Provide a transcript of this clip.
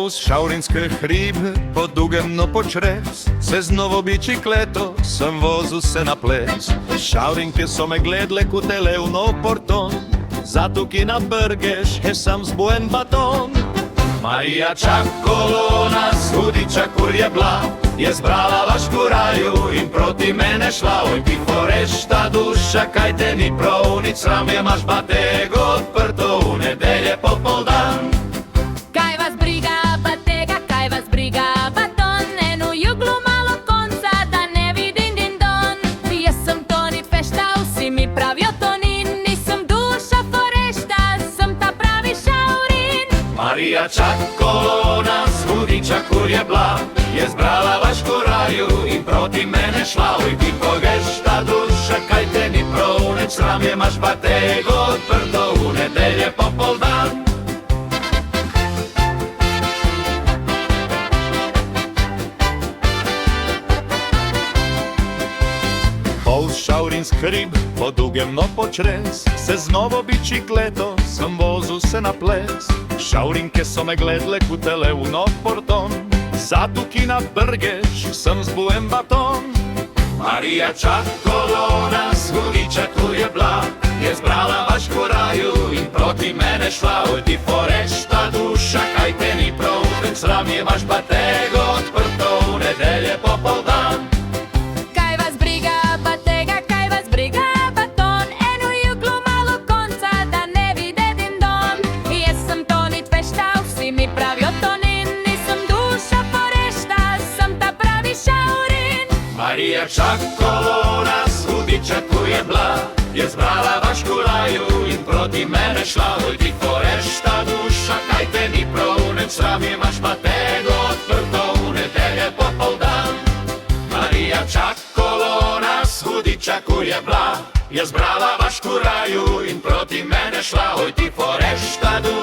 Повз Шауринське хріб по дугем, но по črez, se znovo bicicleto sam vozu se na ples. Šaurinke so me gledle kutele v nov porton, zato ki na brgeš he sam zbojen baton. Marija Čakolona, hudiča kur je bila, je zbrala vašku raju in proti mene šla. Oj, ti forešta duša, kaj te ni prav, nič sram je, imaš batego odprto v nedelje popoldan. Kaj vas briga batega, kaj vas briga baton, eno juglu malo konca, da ne vidim din don. Jaz sem Toni Fešta, vsi mi pravijo Tonin, nisem duša forešta, sem ta pravi Šaurin. Marija Čakolona, hudiča kur je bila, je zbrala vašku raju in proti mene šla. Oj, ti forešta duša, kaj te ni prav, nič sram je, imaš batego odprto v nedelje popoldan. Povz Šaurinsk hrib po dugem, no po črez, se znovo bicicleto sam vozu se na ples. Šaurinke so me gledle kutele v nov porton, zato ki na brgeš sem zbujem baton. Marija Čakolona, hudiča kur je bila, je zbrala vašku raju in proti mene šla. Oj, ti forešta duša, kaj te ni prav, nič sram je, imaš batego odprto v nedelje popoldan. Kaj vas briga batega, kaj vas briga baton, eno juglu malo konca, da ne vide din don. Jaz sem Toni Fešta, vsi mi pravijo Tonin, nisem duša forešta, sem ta pravi Šaurin. Marija Čakolona, hudiča kur je bila, je zbrala vašku raju in proti mene šla. Oj, ti forešta duša, kaj te ni prav, nič sram je, imaš batego odprto v nedelje popoldan. Marija Čakolona, hudiča kur je bila, je zbrala vašku raju in proti mene šla. Oj, ti forešta duša,